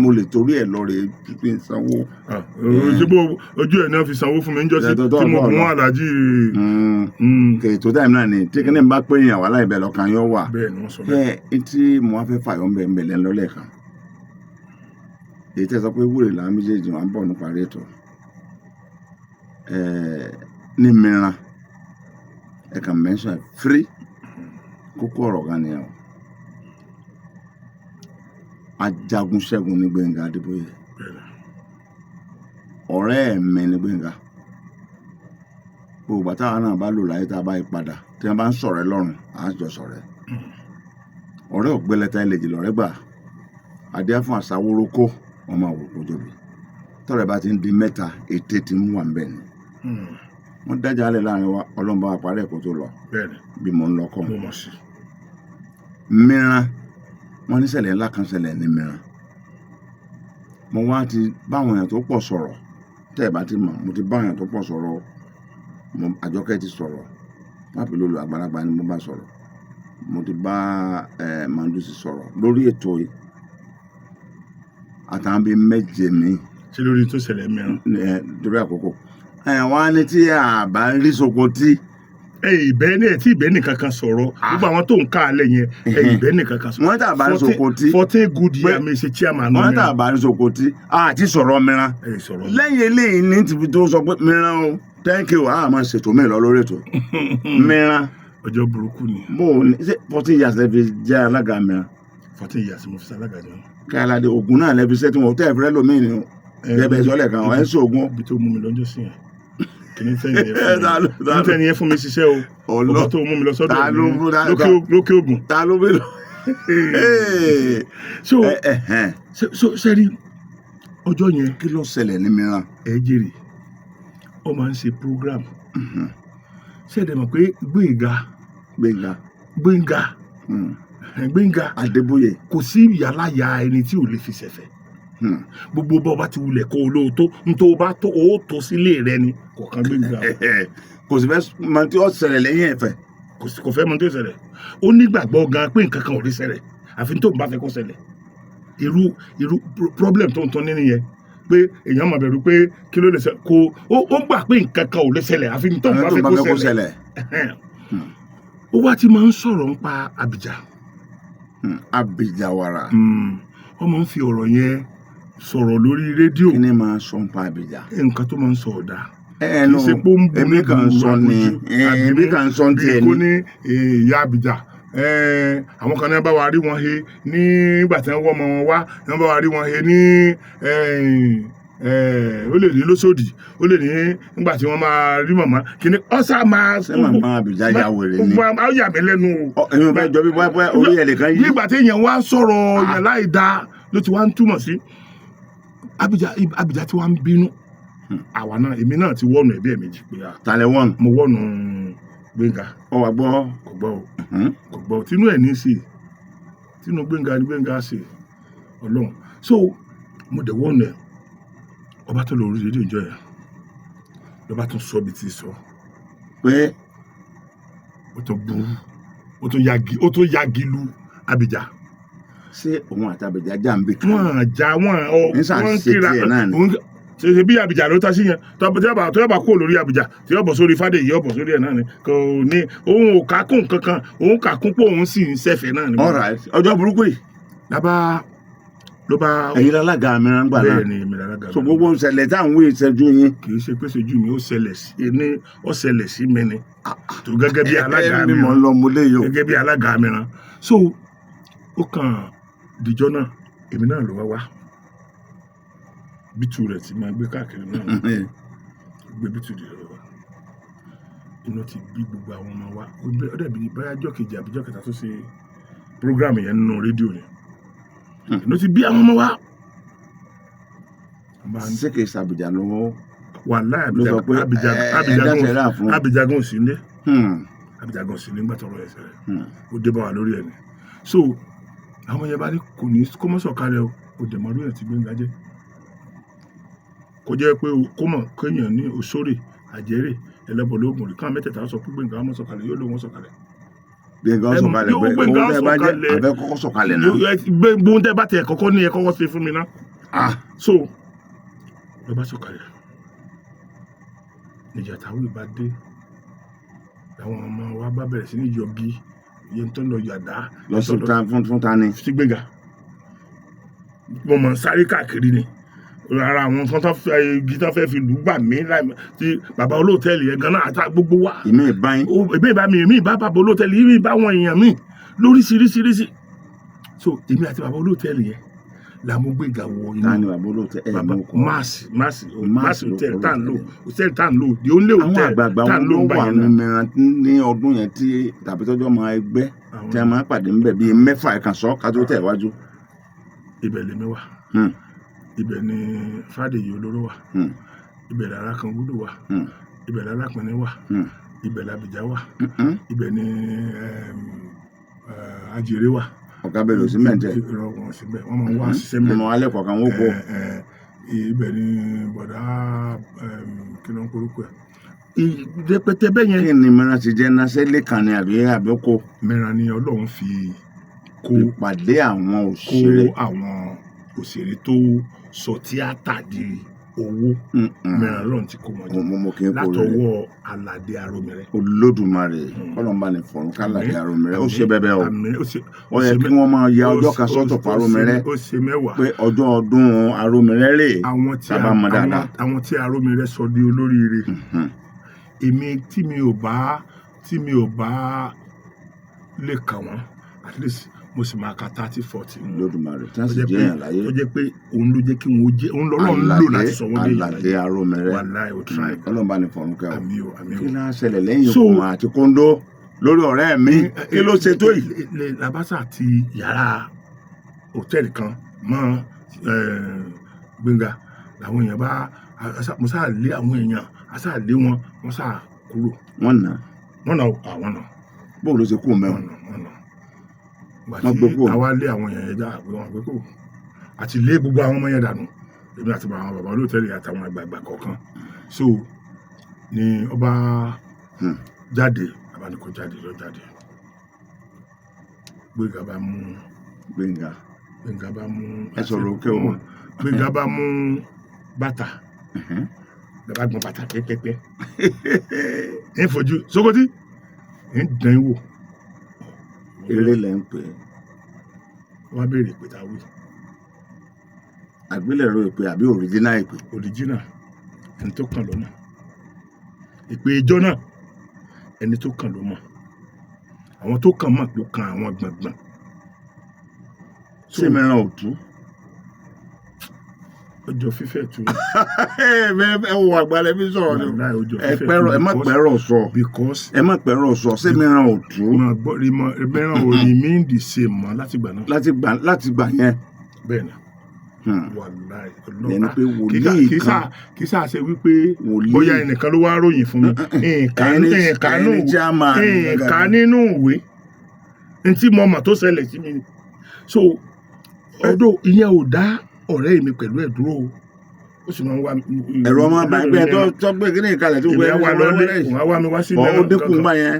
mo lè torí ẹ lọ rè fi sanwó. ojú ẹ̀ náà fi sanwó fún mi ń jọ́ sí tí mo mú Alhaji. kètò táìmù náà ni tí kíní bá pé yàn wà láì bẹ̀ lọ́kàn yóò wà ẹ tí mo wá fẹ́ fàyọ̀ ń bẹ̀ lẹ́ lọ́lẹ̀ kan èyí tẹ́ sọ pé wúrè làwọn méjèèjì wọn bọ̀ nípa rétò ní mìíràn ẹ kàn mẹ́sàn fírí kókó ọ̀rọ̀ kan nìyẹn o ajagun ṣẹ́gun ní Gbénga Adébóyè ọ̀rẹ́ mi ní Gbénga gbogbo àtàwọn náà bá lò láyé tá a bá yí padà tí wọ́n bá ń sọ̀rọ̀ ẹ lọ́rùn á jọ sọ̀rọ̀ ẹ ọ̀rẹ́ ògbélẹ̀ta ẹlẹ́jì lọ́rẹ́ gbà adé fún àṣàwórókó wọn máa wò kójọbi tọrẹ bá ti ń di mẹ́ta ètè ti mú wà ń bẹ ni wọn dájà alẹ láàrin wa ọlọmọba àparí ẹ̀kọ́ tó lọ bí mo ń lọ kọ mìíràn wọn ní ṣẹlẹ̀ ńlá kan ṣẹlẹ̀ ní mìíràn mo wá ti báwọn èèyàn tó pọ̀ sọ̀rọ̀ tẹ́ ẹ bá ti mọ̀ mo ti báwọn èèyàn tó pọ̀ sọ̀rọ̀ mo Àjọkẹ́ ti sọ̀rọ̀ pápẹ́lólù àgbàlagbà ni mo bá sọ̀rọ̀ mo ti bá Mandusi sọ̀rọ̀ lórí ètò yìí àtàwọn bíi méje mi. ṣé lórí tó ṣẹlẹ̀ mìíràn. lórí àkókò wọn á ní tí a bá rí Sokoti. tí ìbẹ́ nìkan kan sọ̀rọ̀ gbogbo àwọn tó ń ká alẹ́ yẹn ìbẹ́ nìkan kan sọ̀rọ̀. wọ́n tà bá rí Sokoti. 14 good year mi ṣe chairman wọ́n tà bá rí Sokoti àti sọ̀rọ̀ mìíràn. lẹ́yìn eléyìí ní tìbí tó sọ pé mìíràn o thank you a máa ṣètò mi lọ lórí ètò mìíràn. ọjọ́ burúkú ni. bó o ní 14 years lẹ́bi jẹ́ alága mìíràn. 14 years mo fi ṣe alága jọ. kí aládé ogun náà lẹ́bi sẹ́tí wọn tẹ́ ẹ̀fẹ́ lómi ni ẹ̀bẹ̀ sọ́lẹ̀ kan ẹ̀ ń sọ̀gùn. ibi tó mú mi lọ́jọ́ sí yẹn kìíní tẹ́ni yẹn fún mi ṣiṣẹ́ o ọba tó mú mi lọ sọ́dọ̀ lókè ògùn. ta ló bí lọ. so sẹ́rí ọjọ́ yẹn. kí ló ṣẹlẹ̀ ní mìíràn. ẹ jèrè ó máa ń ṣe program ṣẹ̀dẹ̀ mọ̀ pé Gbénga Adébóyè kò sí ìyálàyà ẹni tí ò lè fi ṣẹ̀fẹ̀ gbogbo bọ́ bá ti wulẹ̀ kó o lóòótọ́ nítorí o bá tó o tó sílé rẹ ni kọ̀ọ̀kan Gbénga kò sì fẹ́ mọ tí ó ṣẹlẹ̀ lẹ́yìn ẹ̀fẹ̀ kò fẹ́ mọ tí ó ṣẹlẹ̀ ó nígbàgbọ́ gan pé nǹkan kan ò lè ṣẹlẹ̀ àfi tó ń bá fẹ́ kó ṣẹlẹ̀ irú problem tó ń tán nínú yẹn pé èèyàn máa bẹ̀rù pé kí ló lè ṣẹlẹ̀ kó ó gbà pé nǹkan kan ò lè ṣẹlẹ̀ àfi tó ń bá fẹ́ kó ṣẹlẹ̀ ó wá ti máa ń sọ̀rọ̀ nípa Abija wàrà. wọ́n máa ń fi ọ̀rọ̀ yẹn sọ̀rọ̀ lórí rédíò. kí ni máa sọ nípa Abija. nǹkan tó máa ń sọ ọ̀dà. ẹnu èmi kàn sọ ni èmi kàn sọ ti ẹ ní. kó ní ìyá Abija àwọn kan náà bá wa rí wọn he nígbà tí wọ́n wọ́ ọmọ wọn wá wọ́n bá wa rí wọn he ní ó lè ní lóṣòdì ó lè ní nígbà tí wọ́n máa rí màmá kíní ọ̀sà máa. ṣé màmá Abija yà wèrè ni. ó yà mí lẹ́nu o. èmi ò fẹ́ jọ bí wáyé orí ẹ̀ nìkan yìí. nígbà tí èèyàn wá ń sọ̀rọ̀ yẹn láì dáa ló ti wá ń túmọ̀ sí Abija tí wá ń bínú. àwa náà èmi náà ti wọ́ọ̀nù ẹ̀bí ẹ̀ méjì pé. tàlẹ̀ wọ́ọ̀nù. mo wọ́ọ̀nù Gbénga. ọ wà gbọ́. kò gbọ́ tínú ẹ̀ ní sí tínú Gbénga ní Gbénga sí Ọlọ́run so mo dẹ̀ wọ́ọ̀nù ẹ̀ ọba tó lọ orí rédíò ìjọ yẹn lọba tó sọ bí ti sọ pé ó tó burú ó tó yagi lu Abija. ṣé òun àti Abija já ń bè kan. wọn jà wọn kíra ṣe bí Abija ló tá sí yẹn tó yà bá kó lórí Abija tí yóò bọ̀ sórí Fádèyí yóò bọ̀ sórí ẹ̀ náà ni kò ní òun ò kákún kankan òun kàkún pé òun sì ń ṣẹ̀fẹ̀ náà ni. all right ọjọ́ burúkú yìí. lábá ló bá ẹ̀yin lálága mìíràn gbà náà bẹ́ẹ̀ ni èmi lálága so mi. gbogbo ìṣẹ̀lẹ̀ tá à ń wí ìṣẹ́jú yín kì í ṣe pé ṣojú mi ó ṣẹlẹ̀ sí mi ni tó gẹ́gẹ́ bí alága ẹ̀mí mọ̀ ń mìíràn lọ mo léyò gẹ́gẹ́ bí alága mìíràn so ó kàn dìjọ́ náà èmi náà ló wá bítù rẹ̀ ti máa gbé káàkiri náà gbé bítù rẹ̀ lọ́wọ́ inú ti bí gbogbo àwọn ọmọ wa ó dàbí báyà ọjọ́ kejì àbí ọjọ́ kẹta tó ṣe prógráàmù yẹn nínú rédíò ni inú ti bí àwọn ọmọ wa. ṣé kìí ṣàbìjà lọ́wọ́ wàhálà ló sọ pé Abidjagun sí ilé Abidjagun sí ilé ńgbà tọrọ ẹsẹ rẹ ó dé bá wa lórí ẹ ni so àwọn yẹn bá ní kò ní kó mọ sọ̀kalẹ̀ o dẹ̀ mọ́ lórí ẹ̀ tí Gbénga jẹ́ kó jẹ́ pé kó mọ̀ kéèyàn ní Òṣòrè Àjẹrè Ẹlẹ́bọ̀ lóògùn rí káwọn mẹ́tẹ̀ẹ̀ta sọ pé Gbénga mọ́ sọ̀kalẹ̀ yóò ló wọn sọ̀kalẹ̀. Gbénga sọ̀kalẹ̀ pé òun tẹ́ bá jẹ́ àbẹ́ kọ́kọ́ sọ̀kalẹ̀ náà. gbóhùn tẹ́ bá tẹ̀ kọ́kọ́ ní ẹ kọ́kọ́ ṣe fún mi ná. so ló bá sọ̀kalẹ̀ níjà táwọn ìbá dé àwọn ọmọ wa bá bẹ̀rẹ̀ sí ní yọgi yẹn tó ń lọ yàdá lọ sí fún ta ni. sí Gbénga mo mọ̀ sáré káàkiri ni ara àwọn kan tó fẹ́ igi tó fẹ́ fi lù gbà mí tí bàbá olóòtẹ́ẹ̀lì yẹn gan-an àti gbogbo wa. ìmí ìbáyín. èmi ìbá bàbá olóòtẹ́ẹ̀lì ìmí ìbá wọn èèyàn mi lóríṣiríṣiríṣi so èmi àti bàbá olóòtẹ́ẹ̀lì yẹn la mú Gbénga wọ inú. ta ni bàbá olóòtẹ́ẹ̀lì ẹ̀ mú kọ́. máàsì hòtẹ́ẹ̀lì tá à ń lò di ó lé àwọn hòtẹ́ẹ̀lì àgbààgbà tá à ń lò wọn gbà wà yẹn ní náà. mìíràn ní ọdún yẹn tí tàbí tọ́jọ́ máa ẹgbẹ́ tí a máa pàdé ńbẹ̀ bíi mẹ́fà ẹ̀kan sọ ká tó tẹ̀ wájú. ibẹ̀ lèmi wà ibẹ̀ ni Fádèyí Olóró wà ibẹ̀ lára kan gbúdò wà ibẹ̀ lára pinni wà ibẹ̀ làbìjà wà ibẹ̀ ni Àjèrè wà. ọ̀gá bẹ̀rẹ̀ òsì mẹ́ǹtẹ̀. wọ́n máa ń wá ṣiṣẹ́ mẹ́rin. ọmọ alẹ́ kọ̀ọ̀kan wọ́n kó. ibẹ̀ ni bọ̀dá kí ló ń korúkọ ẹ̀. ìdẹ́pẹ̀tẹ̀ bẹ́ẹ̀ yẹn. kí ni mìíràn ti jẹ́ náà sẹ́lẹ̀ kan ni àbí àbíkó. mìíràn ni Ọlọ́run fi kó ìpàdé àwọn òṣèré tó sọ tíátà di owó mìíràn Ọlọ́run ti kó wọn jẹ látọwọ́ Aládé Arómiré. Olódùmarè kọlọmba ní fọrùn káládé Arómiré ó ṣe bẹbẹ o ó yẹ kí wọn máa ya ọjọ́ kan sọ́tọ̀ fún Arómiré pé ọjọ́ ọdún Arómiré rè bàbá mọ dáadáa. àwọn tí Arómiré sọ di olóríire èmi tí mi ò bá lè kà wọ́n at least mo sì máa ka 30-40. Olódùmarè tí wọ́n sì jẹ́ èèyàn láyé. tó jẹ́ pé òun ló jẹ́ kí wọ́n jẹ́ òun lọ́rùn lò láti sọ wọ́n dé èèyàn Aládé Arómiré wàláì ó try. kọlọmba ní fọrùn kẹ o àmì o. kí ló ń ṣẹlẹ̀ lẹ́yìn ìkùn àti kóńdó lórí ọ̀rẹ́ mi kí ló ṣe tó yìí. Làbásà ti yàrá hòtẹ́ẹ̀lì kan mọ́ Gbénga làwọn èèyàn bá mo sáà lé àwọn èèyàn a sáà lé wọn sáà kúrò. wọ́n nà àwọn nà. bóòlù ṣe kú mẹ́wọ̀n. wọ́n gbé kó àwa lé àwọn èèyàn yẹn já àwọn gbé kó àti lé gbogbo àwọn ọmọ yẹn dànù èmi àti àwọn bàbá olóòtẹ́ẹ̀lì àtàwọn àgbààgbà kọ̀ọ̀kan so ni ọba jáde bàbá ní kò jáde lọ jáde Gbénga bá mú ẹ sọ̀rọ̀ òkè o. Gbénga bá mú bàtà bàbá gbọ́n bàtà pẹ́pẹ́pẹ́ ń fojú Sókótì ń dán wò. eré lẹ ń pè é. wọ́n á béèrè ìpè tá a wí. àgbélẹ̀rọ ìpè àbí òrìjínà ìpè. òrìjínà ẹni tó kàn ló mọ̀ ìpè ìjọ náà ẹni tó kàn ló mọ̀ àwọn tó kàn mọ̀ ló kan àwọn gbọ̀ngbọ̀n. ṣé mìíràn ò tú. ọjọ́ fífẹ́ tú. ẹ wo àgbàlẹ̀ bí sọ̀rọ̀ ni ẹ má pẹ́rọ̀ sọ ẹ má pẹ́rọ̀ sọ ṣé mìíràn ò tú. mìíràn ò rí mí dì ṣe mọ́ láti gbà náà. láti gbà yẹn. bẹ́ẹ̀ ni wàláì ẹni pé wòlíì kan kì í ṣàṣe wípé bóyá ẹnìkan ló wá ròyìn fún mi nǹkan nínú ìwé ntí mo mọ̀ tó ṣẹlẹ̀ sí mi so ọdún ìyẹn ò dá ọ̀rẹ́ mi pẹ̀lú ẹ̀ dúró ó sì máa ń wá ẹ̀rọ ọmọ bá gbé ẹ tó gbé kíní ìkàlẹ̀ tó gbé ẹ wá wá mi wá sí ilé ó dínkù ń bá yẹn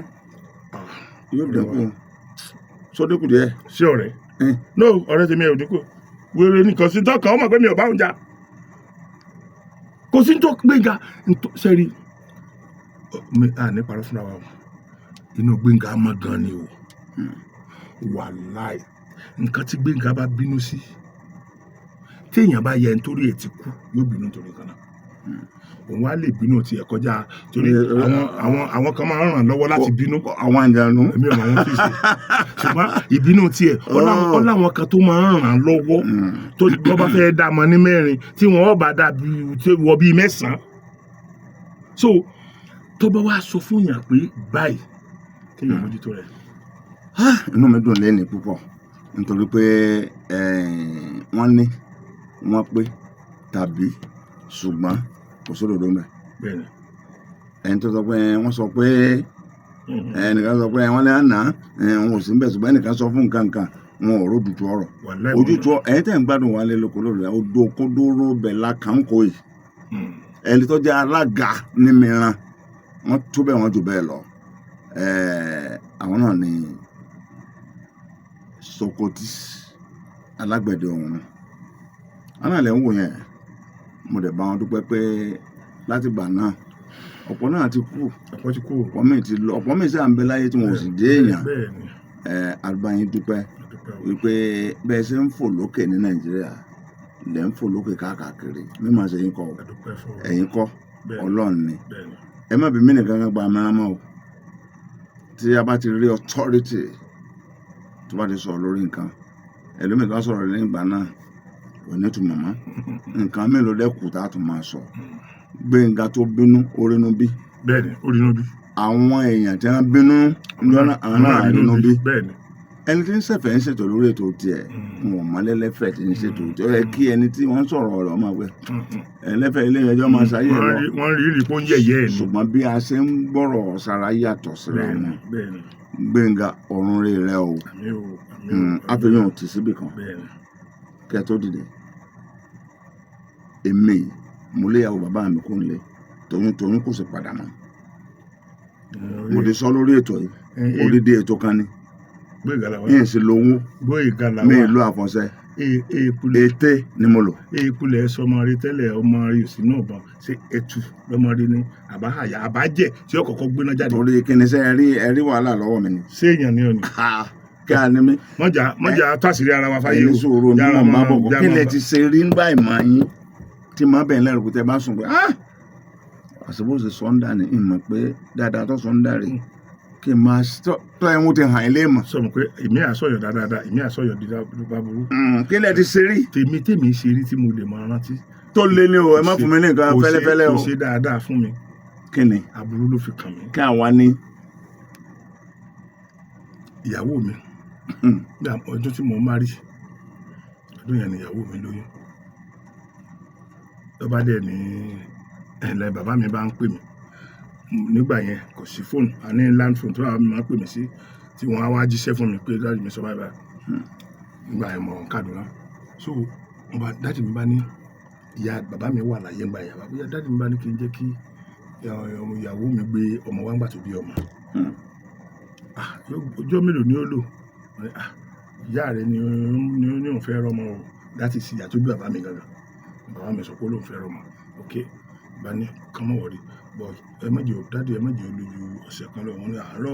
yóò dínkù só dínkù díẹ̀. sí ọ̀rẹ́ no ọ̀rẹ́ tèmi ẹ̀ ò dínkù wèrè nìkan sí tọkàn ọmọ pé mi ò bá òun jà kò sí tó Gbénga sẹ́rí ní parọ́ fúnra wa inú Gbénga mọ́ gan ni o wàláì nǹkan tí Gbénga bá bínú sí téèyàn bá yẹ nítorí ẹ̀ ti kú yóò bínú nítorí kan náà òun wá lè bínú tiẹ̀ kọjá torí àwọn kan máa ń ràn lọ́wọ́ láti bínú àwọn àjànú èmi ọ̀nà wọn fi ṣe ṣùgbọ́n ìbínú tiẹ̀ ó láwọn kan tó máa ń ràn lọ́wọ́ tó bọ́ bá fẹ́ dá mọ ní mẹ́rin tí wọ́n bá dà wọ bíi mẹ́sàn-án so tó bá wá sọ fún yàn pé báyìí kéèyàn mójútó rẹ̀. inú mi dùn lẹ́ni púpọ̀ nítorí pé wọ́n ní wọ́n pé tàbí ṣùgbọ́n kò sódòdó mẹ́. ẹni tó sọ pé wọ́n sọ pé ẹnìkan sọ pé wọ́n lé àná wọn ò sí ń bẹ̀ ṣùgbọ́n ẹnìkan sọ fún nǹkan wọn ò rójútu ọ̀rọ̀ ojútu ẹ̀yin tẹ̀ ń gbádùn wa lé lóko lórí odò kódóró bẹ̀ lákàńkò yìí ẹni tó jẹ́ alága ní mìíràn wọ́n tó bẹ́ẹ̀ wọ́n jù bẹ́ẹ̀ lọ àwọn náà ní Sokoti alágbẹ̀dẹ ọ̀hún àwọn náà lè ń wò yẹn mo dẹ̀ bá wọn dúpẹ́ pé láti gbà náà ọ̀pọ̀ náà ti kú ọ̀pọ̀ míì ti lọ ọ̀pọ̀ míì sì à ń bẹ láyé tí wọn ò sì dé èèyàn àgbáyín dúpẹ́ wípé bẹ́ẹ̀ ṣe ń fò lókè ní Nàìjíríà lẹ́ ń fò lókè káàkiri mímọ̀ ṣe yín kọ́ ẹ̀yin kọ́ Ọlọ́run ni ẹ má bí mí nìkan kan gba mẹ́rin mọ́ o tí a bá ti rí authority tó bá ti sọ̀rọ̀ lórí nǹkan ẹlòmíì tó bá sọ̀rọ̀ lẹ́yìn ìgbà náà kò ní ìtumọ̀ mọ́ nǹkan mélòó lẹ́kù tá a tún máa sọ Gbénga tó bínú orínú bí. bẹ́ẹ̀ni orínú bí. àwọn èèyàn tí wọ́n bínú lọ́nà àwọn náà rínú bí. bẹ́ẹ̀ni. ẹni tí ń ṣẹ̀fẹ̀ ń ṣètò lórí ètò tiẹ̀ wọn mọ́lẹ́lẹ́fẹ̀ tí ń ṣètò tí ó yẹ kí ẹni tí wọ́n sọ̀rọ̀ ọ̀rọ̀ máa wẹ̀ ẹlẹ́fẹ̀ ilé ẹjọ́ máa ṣayé lọ. wọ́n rí rí fún yẹ̀yẹ́ ẹ̀ ni. ṣùgbọ́n bí a ṣe ń gbọ́rọ̀ sára yàtọ̀ síra wọn Gbénga ọ̀run rẹ̀ rẹ̀ o àfihàn ò tì síbì kan kẹ́ tó dìde èmi mo léyàwó bàbá mi kò ń lé toyún kò sì padà mọ́ mo ti sọ lórí ètò yìí odidi ètò kan ni yìí sì lówó mi ìlú àfọ̀nṣẹ ète ni mo lò. èèpulẹ̀ sọmọ rí tẹ́lẹ̀ ọmọ rí òsì náà bọ̀ ṣé ẹtù lọmọ rí ni àbáhàyà àbájẹ tí ó kọ́kọ́ gbéná jáde. torí kí ni sẹ́ ẹ̀rí wàhálà lọ́wọ́ mi ni. ṣé èèyàn ni ọ ni. kí a ní mi. mọ̀jà tàṣírí ara wa fáyé o. ẹni sòrò ní mọ̀ máa bọ̀ kọ́ kí lẹ ti ṣe rí nígbà ìmọ̀ yín tí màá bẹ̀ lẹ́rù kó tẹ bá sùn pé àṣebóṣe sọ́ńdà ni ìmọ̀ pé dáadáa tó sọ́ńdà rè kí n máa tọ́ ẹ̀hún ti hàn ilé mọ̀. sọ pé èmi àsọyọ̀ dáadáa èmi àsọyọ̀ dídá burú. kí lẹ ti ṣe rí. tèmi ṣe rí tí mo lè máa rántí. tó lé ní o ẹ má fún mi ní nǹkan fẹ́lẹ́fẹ́lẹ́ o. kò ṣe dáadáa fún mi. kí ni. aburú ló fi kàn mí. kí àwa ní. ìyàwó mi ní ọdún tí mo máa rí ọdún yẹn ni ìyàwó mi lóyún lọ́ba dẹ̀ ní ẹ̀lẹ́ bàbá mi bá ń pè mí nígbà yẹn kò sí fóònù a ní land phone tó bàbá mi máa ń pè mí sí tí wọ́n á wá jíṣẹ́ fún mi pé dáàdì mi sọ báyìí báyìí nígbà yẹn mọ̀ Kaduna so dáàdì mi bá ní ìyá bàbá mi wà láyé ńgbà yẹn bóyá dáàdì mi bá ní kí n jẹ́ kí ìyàwó mi gbé ọmọ wa ńgbà tó bí ọmọ ọjọ́ mélòó ni ó lò ìyá rẹ ni òun fẹ́ rọmọ o láti sì ìyá tó bí bàbá mi gangan bàbá mi sọ pé olóhùn fẹ́ rọmọ ok bá ní kọ́mọ wọ̀rí bọ̀ ẹ má jẹ́ dáàdì ẹ má jẹ́ olójú ọ̀sẹ̀ kan lọ wọn ní àárọ̀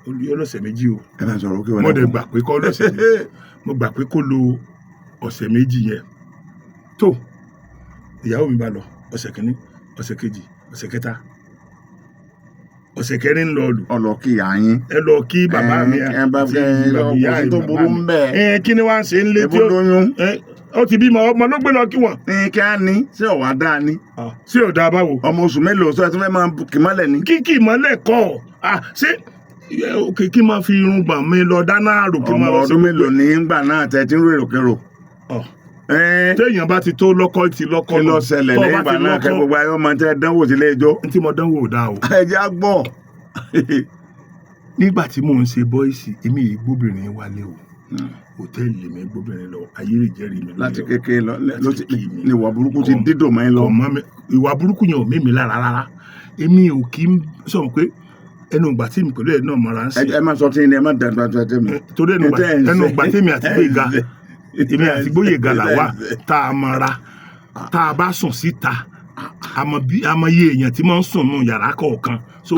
o ọlọ́sẹ̀ méjì o ẹ bá sọ̀rọ̀ òkè wọn mo dẹ̀ gbà pé kọ́ ọlọ́sẹ̀ méjì mo gbà pé kó lo ọ̀sẹ̀ méjì yẹn tó ìyàwó mi bá lọ ọ̀sẹ̀ kìíní ọ̀sẹ̀ kejì ọ̀sẹ̀ kẹta ọ̀sẹ̀ kẹrin lọ lù. ọlọ kí ìyá yín. ẹ lọ kí bàbá mi àti ìyá rẹ tó burú ń bẹ. kí ni wàá ṣe ń lé tí ó ti bímọ ọmọ ló gbé lọ kí wọn. kí á ní ṣé ọ̀wá dáa ní. ṣé ò dáa báwo. ọmọ oṣù mélòó sọ ẹ tó fẹ́ máa kì mọ́lẹ̀ ní. kí mọ́lẹ̀ kọ́ ṣé kí máa fi irun gbọ̀n mi lọ dáná àrò kí máa lọ sí. ọmọ ọdún mélòó ní gbà náà tẹ tí ń rò èròkèrò. téèyàn bá ti tó lọ́kọ́ ti lọ́kọ́ lọ ṣẹlẹ̀ nígbà náà kẹ́ gbogbo ayé ọmọ tẹ dánwò sílé ẹjọ́. tí mo dánwò ò dáa o. ẹ jẹ́ á gbọ́. nígbà tí mò ń ṣe bọ́ìsì èmi yìí gbóbìnrin wálé o hòtẹ́ẹ̀lì mi gbóbìnrin lọ ayé ìjẹ́rìí mi. láti kékeré lọ ní ìwà burúkú ti dídò mọ́ ẹ lọ. ìwà burúkú yẹn ò mímí lára rárá èmi ò kí ń sọ pé ẹnu ìgbà tí mi pẹ̀lú ẹ̀ náà mọ̀ra ń sè. ẹ má sọ tí ẹ má dàgbà tó ẹ tẹ́ mi. torí ẹnu ìgbà tí èmi àti Gbóyèga èmi àti Gbóyèga là wà tá a mọ̀ra tá a bá sùn síta àmọ́ iye èèyàn tí máa ń sùn nù yàrá kọ̀ọ̀kan so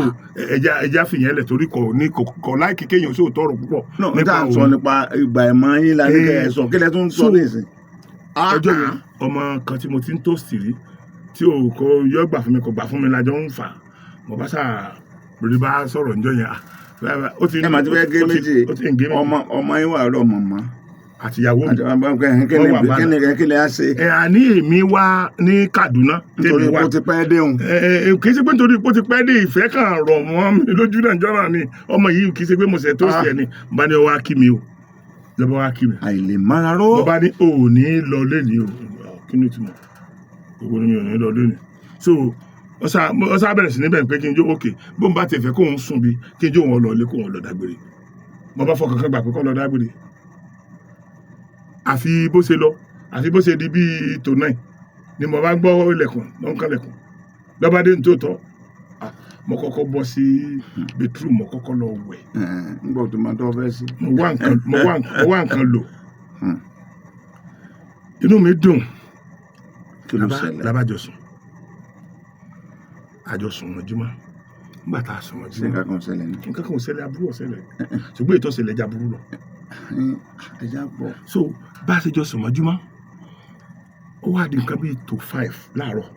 ẹja fìyẹn lẹ̀ torí kò láìkí kéèyàn sóò tọrọ púpọ̀. nípa òun sọ nípa ìgbà ẹ̀mọ́ yín la ní kẹ́ ẹ sọ kí lẹ tún sọ nísìn. ọjọ́ yẹn ọmọ kan tí mo ti ń tòsí rí tí ò kọ yọ gbà fún mi kò gbà fún mi lájọ ń fà mo bá rí bá sọ̀rọ̀ níjọ́ yẹn ó ti ẹ máa ti fẹ́ gé méjì ó ti ń gé méjì ọmọ yín wà lọ mọ̀mọ́ àtìyàwó mi kí ni a ṣe. àní èmi wá ní Kaduna nítorí kó ti pẹ́ dé òun. kì í ṣe pé nítorí kó ti pẹ́ dé ìfẹ́ kan rọ̀ mọ́ mi lójú náà jọ́nà ni ọmọ yìí kì í ṣe pé mo ṣe tó ṣe ni mo bá ní ọwọ́ á kí mi o lọ́bọ̀ wá kí mi. àìlè mára ró. mo bá ní o ò ní lọ lẹ́ni o kí ni ìtumọ̀ gbogbo ni mi ò ní lọ lẹ́ni so wọ́n sá bẹ̀rẹ̀ sí níbẹ̀ pé kí n jó òkè bó ń bá tiẹ̀ fẹ́ kó ń sùn bí kí n jó wọn lọ ilé kó wọn lọ dágbére mo bá fọkàn kan gbà pé kó lọ dágbére àfi bó ṣe lọ àfi bó ṣe di bíi tò náà ni mo bá gbọ́ ilẹ̀kùn ló ń kànlẹ̀kùn lọ́ba dé ní tòótọ́ mo kọ́kọ́ bọ́ sí bedroom mo kọ́kọ́ lọ wẹ̀. n gbọ́ tó máa tọ́ fẹ́ sí. mo wá nǹkan lò inú mi dùn kí ló ṣẹlẹ̀ lábàjọsùn àjọsùn mọ́júmọ́ nígbà tá a sùn mọ́júmọ́. ṣé nǹkan kan ṣẹlẹ̀ ni. nǹkan kan ò ṣẹlẹ̀ aburú ò ṣẹlẹ̀ ṣùgbọ́n ètò ṣẹlẹ̀ jà burú lọ. ẹja pọ̀. so bá a ṣe jọ sùn mọ́júmọ́ ó wá di nǹkan bíi tó 5 láàárọ̀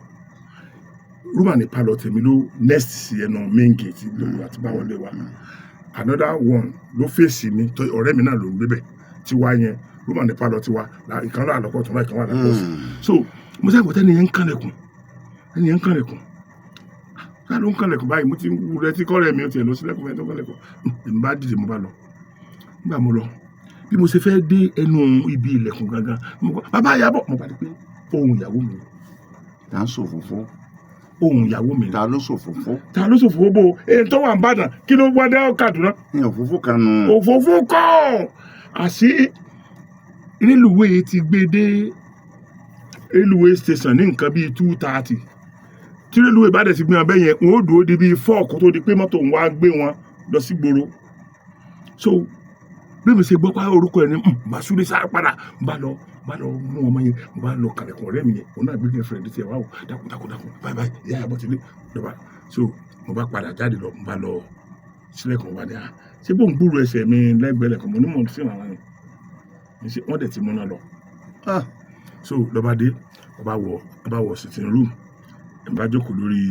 rúmà ní palọ tèmi ló next sí ẹnu main gate lóru àti báwọlé wa another one ló fèsì mi tó ọ̀rẹ́ mi náà ló ń gbébẹ̀ tí wá yẹn rúmà ní palọ tiwa ìkan náà àlọ́kọ̀ tó náà ìkan wà lápò sí so mo sábà tẹ́ni yẹn ń kànlẹ̀kùn táà ló ń kànlẹ̀kùn báyìí mo ti wù rẹ tí kọ́rẹ́ mi ó tiẹ̀ lọ sílẹ̀kùn fẹ́ tó kànlẹ̀kùn èmi bá dìde mo bá lọ nígbà mo lọ bí mo ṣe fẹ́ dé ẹnu ibi ilẹ̀kùn gangan bàbá Ìyábọ̀ mo bá rí pé ohùn ìyàwó mi tá ń ṣòfófó. ohùn ìyàwó mi ta ló ṣòfófó. ta ló ṣòfófó bò èyí tó wà ń bàdàn kí ló wá dá Kaduna. ní òfófó kan nù. òfófó kọ́ àṣì rélùwé ti gbé dé rélùwé station ní nǹkan bíi 2:30 tí rélùwé bá dẹ̀ ti gbé wọn bẹ́ẹ̀ yẹn wọn ó dúró di bíi 4 kó tó di pé mọ́tò ń wá gbé wọn lọ sí gbòòrò so bí mi ṣe gbọ́ pé orúkọ ẹ̀ ní màsúlẹ̀ sáà padà bá lọ mú ọmọ yẹn mo bá lọ kàlẹ̀kùn ọ̀rẹ́ mi yẹn òun náà gbé girlfriend tiẹ̀ wá o dákun báyìí ìyá Ìyábọ̀ ti lé lọ́ba so mo bá padà jáde lọ mo bá lọ sílẹ̀kùn wá ní ṣé bóun gbúrò ẹsẹ̀ mi lẹ́gbẹ̀ẹ́ lẹ̀kùn mo ní mò ń sí àwọn yẹn wọ́n dẹ̀ ti múná lọ so lọ́ba dé ọba wọ sitting room ẹ̀ bá jókòó lórí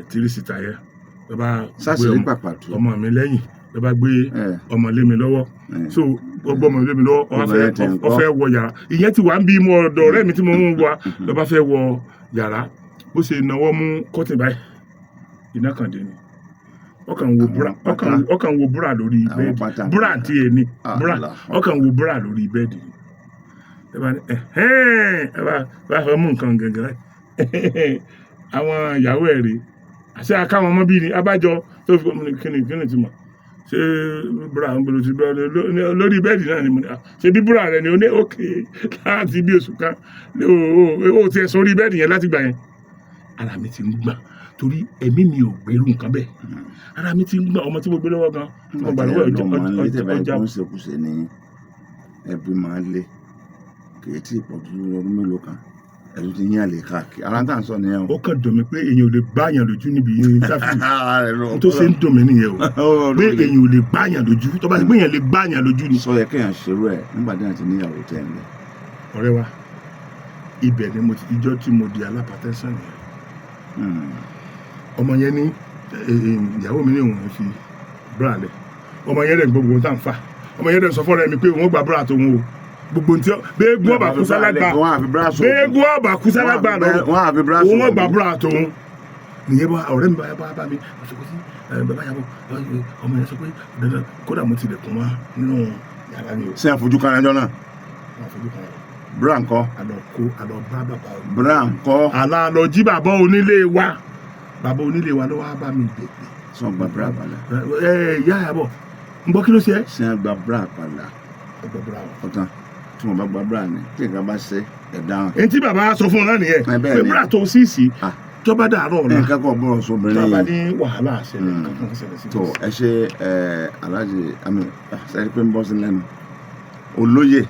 3-seater yẹn lọ́ba gbé ọmọ mi lẹ́yìn ló bá gbé ọmọ lé mi lọ́wọ́ so gbogbo ọmọ lé mi lọ́wọ́ ó fẹ́ wọ yàrá ìyẹn ti wà ń bí mo ọ̀dọ̀ ọ̀rẹ́ mi tí mo ń wá ló bá fẹ́ wọ yàrá bó ṣe náwó mú kọ́tìn báyìí iná kan dé ni ọkàn wo búrà lórí bẹ́ẹ̀dì búrà àti ẹni búrà ọkàn wo búrà lórí bẹ́ẹ̀dì ẹ bá ní ẹ bá fẹ́ mú nǹkan gẹ́gẹ́ àwọn ìyàwó ẹ̀ rèé àṣẹ akáwọn ọmọ bíi ni abájọ tó fi kíni ti mọ̀ ṣé búra ń bolo ti bọ́ lórí bẹ́ẹ̀dì náà ni mo ní ṣe bí búra rẹ ni ó ní òkè láti bí oṣù kan ó ti ẹ̀ sórí bẹ́ẹ̀dì yẹn láti gbà yẹn ara mi ti ń gbà torí ẹ̀mí mi ò gbèrú nǹkan bẹ́ẹ̀ ara mi ti ń gbà ọmọ tí mo gbé lọ́wọ́ gan tí mo gbà lọ́wọ́ ọjà ní ẹbí máa ń lé kì í tí ì pọ̀ tó lọ́dún mélòó kan ẹ̀rù ti yín àlè káàkiri ara tá à ń sọ nìyẹn o. ó kàn dùn mí pé èèyàn ò lè gbáàyàn lójú níbi ìtàfíì tó ṣe ń dùn mí nìyẹn o pé èèyàn ò lè gbáàyàn lójú tó bá ti pé èèyàn lè gbáàyàn lójú ni. sọ yẹ kéèyàn ṣerú ẹ nígbà tí wọn ti níyàwó tẹ ẹ lẹ. ọ̀rẹ́ wa ibẹ̀ ni mo ti ijọ́ tí mo di alápatẹ́sán nìyẹn ọmọ yẹn ní ìyàwó mi ní òun fi búra lẹ̀ ọmọ yẹn dẹ̀ gbogbo tá à ń fà ọmọ yẹn dẹ̀ sọ fọ́ọ̀rẹ́ mi pé òun gba búra tòun o gbogbo ntí bẹ́ẹ̀gùn ọba kúsálágbà lọ òun ọgbà búra tòun nìyẹn bá ọ̀rẹ́ mi bá mi àṣọkọsí bàbá Ìyábọ̀ ọmọ yẹn sọ pé dandan kódà mo tilẹ̀kùn wá nínú yàrá mi o. ṣé àfojú kan ẹjọ́ náà. àfojú kan ẹjọ́. búra ńkọ́. àlọ́ bá bàbá. búra ńkọ́. àlọ́ jí bàbá onílé wa bàbá onílé wa ló wá bá mi gbègbè. sọ gba búra balẹ̀. ìyá Ìyábọ̀ ń gbọ́ kí ló ṣe é. ṣé gba búra balẹ̀. ọ̀tán tí mo bá gba búra ni tí nǹkan bá ṣe ẹ̀dá hàn. èyí tí bàbá sọ fún un náà nìyẹn pé búra tó síìsì tó bá dàárọ̀ ọ̀la nǹkan kan bọ̀rọ̀ sóbìnrin yìí tó bá ní wàhálà ṣẹlẹ̀ kankan ṣẹlẹ̀ sí. tó ẹ ṣe Alhaji àmì sẹ́ni pé ń bọ́ sí lẹ́nu olóyè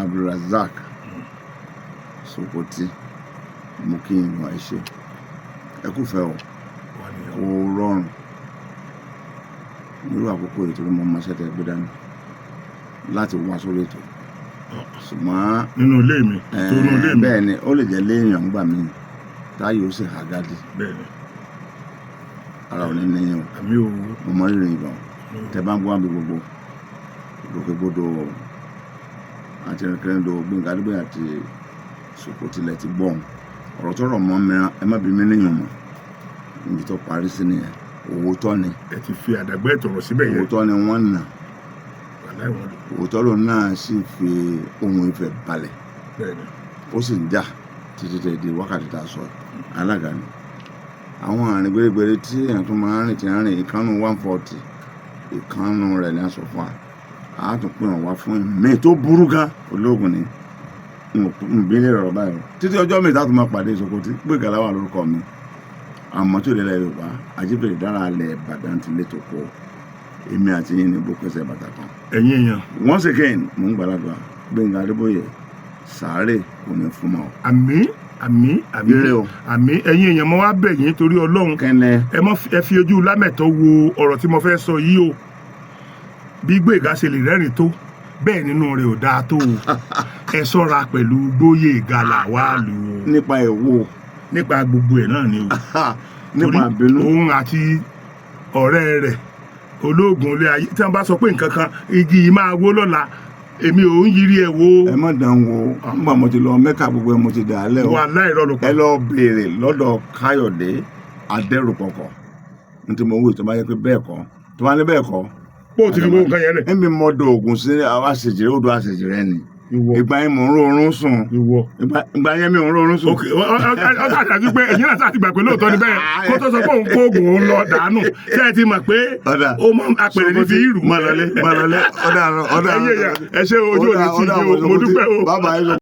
Abdulrasaq Sokoti mo kí n wọ ẹ ṣe ẹ kú fẹ́ o kò rọrùn nírú àkókò ètò ìmọ̀ ọmọ ṣẹ́tẹ̀ gbé dání láti wá sórí ètò ṣùgbọ́n nínú ilé mi tó nínú ilé mi bẹ́ẹ̀ ni ó lè jẹ́ léèyàn gbà mí táyé ó sì há gádì bẹ́ẹ̀ ni ara ò ní níyàn o àmì o mo mọ rírì ìgbọ̀n tẹ bá ń gbọ́ àbí gbogbo ìgbòkègbodò àti ìrìnkèrindò Gbénga Adébóyè àti Sòkò tilẹ̀ ti gbọ́n ọ̀rọ̀ tó rọ̀ mọ́ mìíràn ẹ má bí mi níyàn mọ́ níbi tó parí sí nìyẹn òótọ́ ni ẹ ti fi àdàgbẹ́ ìtọ̀rọ̀ síbẹ̀ yẹn òótọ́ ni wọ́n nà aláìwọ̀n òótọ́ lòun náà sì fi ohun ìfẹ́ balẹ̀ bẹ́ẹ̀ ni ó sì ń jà títí tẹ̀ di wákàtí tá a sọ alága ni àwọn àrìn gbèrègbèrè tí èèyàn tó máa ń rìn tí ń rìn ìkànnù 140 ìkànnù rẹ̀ ní aṣọ fún wa a tún pè wọ́n wá fún ìmí tó burú gan ológun ni nbí lè rọ̀ báyìí títí ọjọ́ mi ìta tó máa pàdé Sòkò tí Gbénga wà lórúkọ mi àmọ́ tó lè lẹ́ Yorùbá Ajíbẹ̀rẹ̀ dára alẹ́ Ìbàdàn ti lè tó kọ́ èmi àti yín ní bó pẹ́sẹ̀ bàtà kan. ẹ̀yin èèyàn once again mò ń gbàlagbà Gbénga Adébóyè sàárè kò ní fún ma o. àmì Ire o. àmì ẹ̀yin èèyàn mo wá bẹ̀ yín torí Ọlọ́run kẹ́nẹ́ ẹ fi ojú lámẹ̀tọ́ wo ọ̀rọ̀ tí mo fẹ́ sọ yìí o bí Gbénga ṣe lè rẹ́rìn tó bẹ́ẹ̀ nínú rẹ̀ ò dáa tó o ẹ ṣọ́ra pẹ̀lú Gbóyèga Lawal o nípa èwo nípa gbogbo ẹ̀ náà ni o nípa àbínú òun àti ọ̀rẹ́ rẹ̀ olóògùn ilé ayé tí wọ́n bá sọ pé nǹkan kan igi yìí máa wó lọ́la èmi ò ń yiri ẹ̀ wo ẹ má dán wo nígbà mo ti lọ Mẹ́kà gbogbo ẹ mo ti dà á lẹ́ o wà láìrọ̀lù ẹ lọ béèrè lọ́dọ̀ Káyọ̀dé Adẹ́rùpọ̀kọ̀ ní tí mo wí tó bá yẹ pé bẹ́ẹ̀ kọ́ tó bá ní bẹ́ẹ̀ kọ́ pé o ti fi gbogbo nǹkan yẹn lẹ̀. ẹ̀mí mọ́dọ̀ ògùn sí àṣejìrẹ́ odò àṣejìrẹ́ ni ìwọ ìgbà yẹn mò ń rọrùn sùn ìwọ. ìgbà yẹn mi ò ń rọrùn sùn. ok ọ ṣàṣàjú pé èyí náà ṣàtìgbà pé lóòótọ́ ni bẹ́ẹ̀ kó tó sọ pé òun kó oògùn òun lọ dànù ṣé ẹ ti mọ̀ pé ó mọ apẹ̀rẹ̀ ní fi ìrù. malọlẹ ọ̀dà ẹ̀yin èèyàn ẹ ṣe ojú òní tí mo dúpẹ́ o. bàbá yẹn